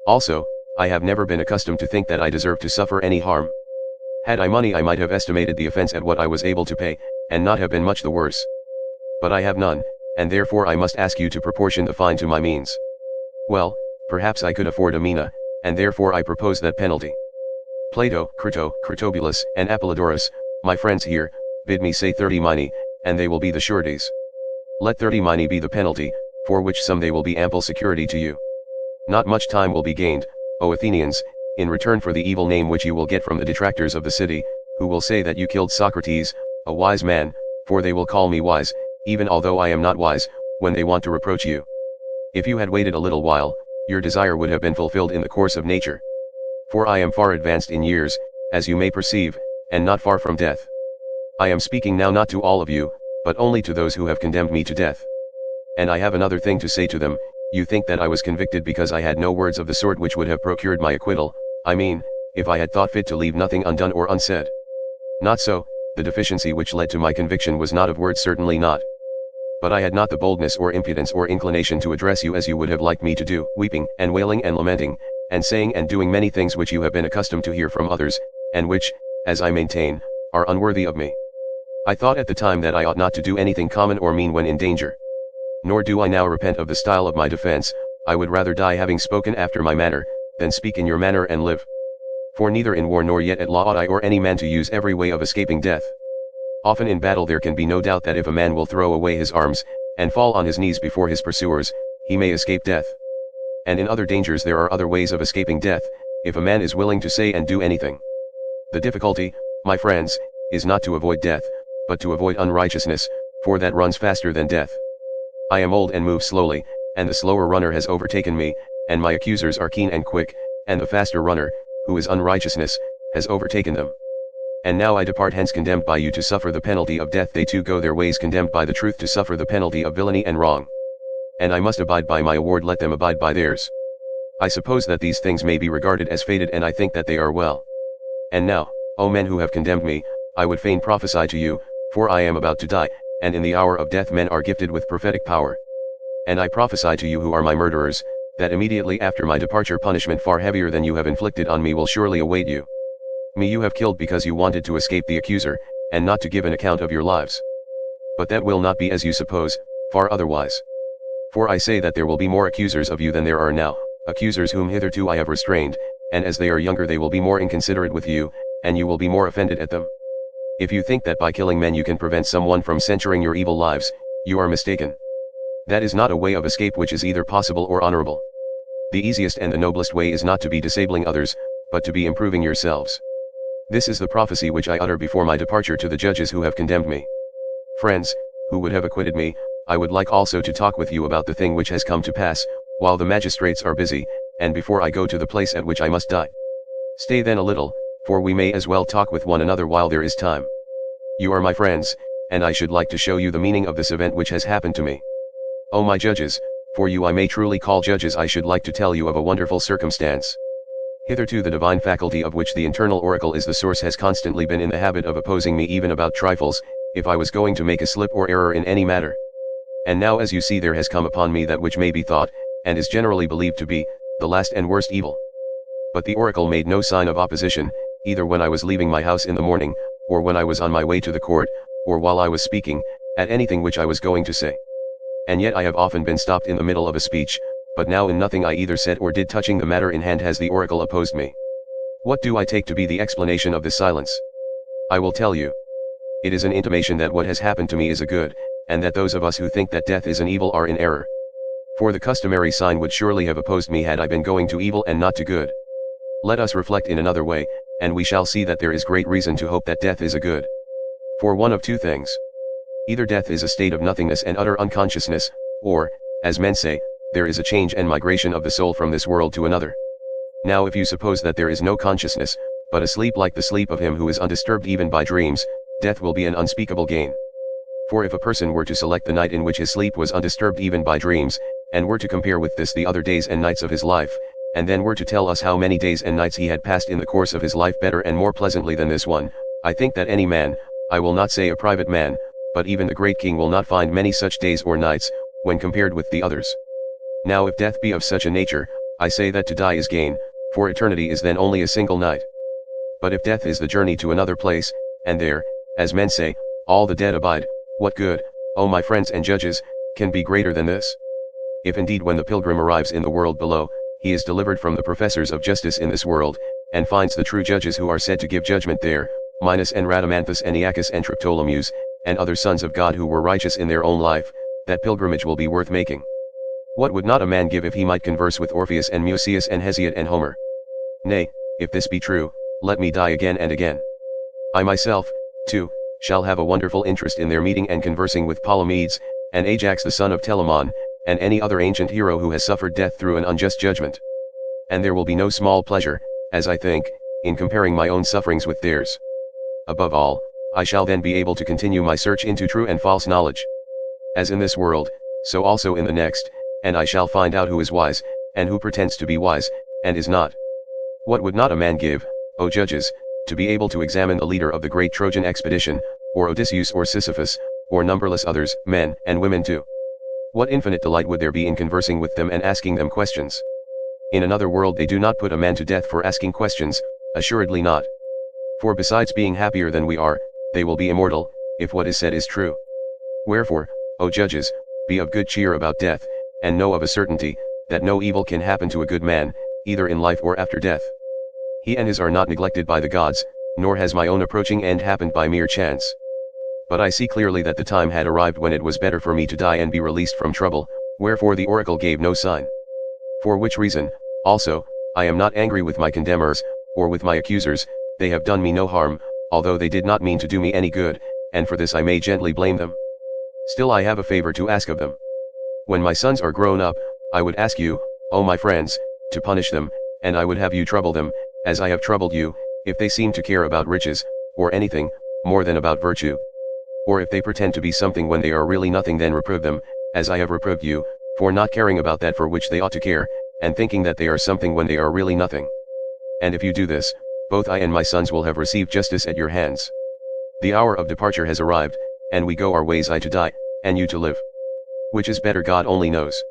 Speaker 1: Also, I have never been accustomed to think that I deserve to suffer any harm. Had I money I might have estimated the offense at what I was able to pay, and not have been much the worse. But I have none, and therefore I must ask you to proportion the fine to my means. Well, perhaps I could afford a mina, and therefore I propose that penalty. Plato, Crito, Critobulus, and Apollodorus, my friends here, bid me say 30 minae, and they will be the sureties. Let 30 minae be the penalty, for which sum they will be ample security to you. Not much time will be gained, O Athenians, in return for the evil name which you will get from the detractors of the city, who will say that you killed Socrates, a wise man, for they will call me wise, even although I am not wise, when they want to reproach you. If you had waited a little while, your desire would have been fulfilled in the course of nature. For I am far advanced in years, as you may perceive, and not far from death. I am speaking now not to all of you, but only to those who have condemned me to death. And I have another thing to say to them. You think that I was convicted because I had no words of the sort which would have procured my acquittal, I mean, if I had thought fit to leave nothing undone or unsaid. Not so, the deficiency which led to my conviction was not of words, certainly not. But I had not the boldness or impudence or inclination to address you as you would have liked me to do, weeping and wailing and lamenting, and saying and doing many things which you have been accustomed to hear from others, and which, as I maintain, are unworthy of me. I thought at the time that I ought not to do anything common or mean when in danger. Nor do I now repent of the style of my defense. I would rather die having spoken after my manner, then speak in your manner and live. For neither in war nor yet at law ought I or any man to use every way of escaping death. Often in battle there can be no doubt that if a man will throw away his arms, and fall on his knees before his pursuers, he may escape death. And in other dangers there are other ways of escaping death, if a man is willing to say and do anything. The difficulty, my friends, is not to avoid death, but to avoid unrighteousness, for that runs faster than death. I am old and move slowly, and the slower runner has overtaken me, and my accusers are keen and quick, and the faster runner, who is unrighteousness, has overtaken them. And now I depart hence condemned by you to suffer the penalty of death. They too go their ways condemned by the truth to suffer the penalty of villainy and wrong. And I must abide by my award, let them abide by theirs. I suppose that these things may be regarded as fated, and I think that they are well. And now, O men who have condemned me, I would fain prophesy to you, for I am about to die, and in the hour of death men are gifted with prophetic power. And I prophesy to you who are my murderers, that immediately after my departure punishment far heavier than you have inflicted on me will surely await you. Me you have killed because you wanted to escape the accuser, and not to give an account of your lives. But that will not be as you suppose, far otherwise. For I say that there will be more accusers of you than there are now, accusers whom hitherto I have restrained, and as they are younger they will be more inconsiderate with you, and you will be more offended at them. If you think that by killing men you can prevent someone from censuring your evil lives, you are mistaken. That is not a way of escape which is either possible or honorable. The easiest and the noblest way is not to be disabling others, but to be improving yourselves. This is the prophecy which I utter before my departure to the judges who have condemned me. Friends, who would have acquitted me, I would like also to talk with you about the thing which has come to pass, while the magistrates are busy, and before I go to the place at which I must die. Stay then a little, for we may as well talk with one another while there is time. You are my friends, and I should like to show you the meaning of this event which has happened to me. O my judges, for you I may truly call judges, I should like to tell you of a wonderful circumstance. Hitherto the divine faculty of which the internal oracle is the source has constantly been in the habit of opposing me even about trifles, if I was going to make a slip or error in any matter. And now as you see there has come upon me that which may be thought, and is generally believed to be, the last and worst evil. But the oracle made no sign of opposition, either when I was leaving my house in the morning, or when I was on my way to the court, or while I was speaking, at anything which I was going to say. And yet I have often been stopped in the middle of a speech, but now in nothing I either said or did touching the matter in hand has the oracle opposed me. What do I take to be the explanation of this silence? I will tell you. It is an intimation that what has happened to me is a good, and that those of us who think that death is an evil are in error. For the customary sign would surely have opposed me had I been going to evil and not to good. Let us reflect in another way, and we shall see that there is great reason to hope that death is a good. For one of two things. Either death is a state of nothingness and utter unconsciousness, or, as men say, there is a change and migration of the soul from this world to another. Now if you suppose that there is no consciousness, but a sleep like the sleep of him who is undisturbed even by dreams, death will be an unspeakable gain. For if a person were to select the night in which his sleep was undisturbed even by dreams, and were to compare with this the other days and nights of his life, and then were to tell us how many days and nights he had passed in the course of his life better and more pleasantly than this one, I think that any man, I will not say a private man, but even the great king will not find many such days or nights, when compared with the others. Now if death be of such a nature, I say that to die is gain, for eternity is then only a single night. But if death is the journey to another place, and there, as men say, all the dead abide, what good, O my friends and judges, can be greater than this? If indeed when the pilgrim arrives in the world below, he is delivered from the professors of justice in this world, and finds the true judges who are said to give judgment there, Minos and Rhadamanthus and Aeacus and Triptolemus, and other sons of God who were righteous in their own life, that pilgrimage will be worth making. What would not a man give if he might converse with Orpheus and Musaeus and Hesiod and Homer? Nay, if this be true, let me die again and again. I myself, too, shall have a wonderful interest in their meeting and conversing with Palamedes, and Ajax the son of Telamon, and any other ancient hero who has suffered death through an unjust judgment. And there will be no small pleasure, as I think, in comparing my own sufferings with theirs. Above all, I shall then be able to continue my search into true and false knowledge. As in this world, so also in the next, and I shall find out who is wise, and who pretends to be wise, and is not. What would not a man give, O judges, to be able to examine the leader of the great Trojan expedition, or Odysseus or Sisyphus, or numberless others, men and women too? What infinite delight would there be in conversing with them and asking them questions? In another world they do not put a man to death for asking questions, assuredly not. For besides being happier than we are, they will be immortal, if what is said is true. Wherefore, O judges, be of good cheer about death, and know of a certainty, that no evil can happen to a good man, either in life or after death. He and his are not neglected by the gods, nor has my own approaching end happened by mere chance. But I see clearly that the time had arrived when it was better for me to die and be released from trouble, wherefore the oracle gave no sign. For which reason, also, I am not angry with my condemners, or with my accusers. They have done me no harm, although they did not mean to do me any good, and for this I may gently blame them. Still I have a favor to ask of them. When my sons are grown up, I would ask you, O my friends, to punish them, and I would have you trouble them, as I have troubled you, if they seem to care about riches, or anything, more than about virtue. Or if they pretend to be something when they are really nothing, then reprove them, as I have reproved you, for not caring about that for which they ought to care, and thinking that they are something when they are really nothing. And if you do this, both I and my sons will have received justice at your hands. The hour of departure has arrived, and we go our ways, I to die, and you to live. Which is better God only knows.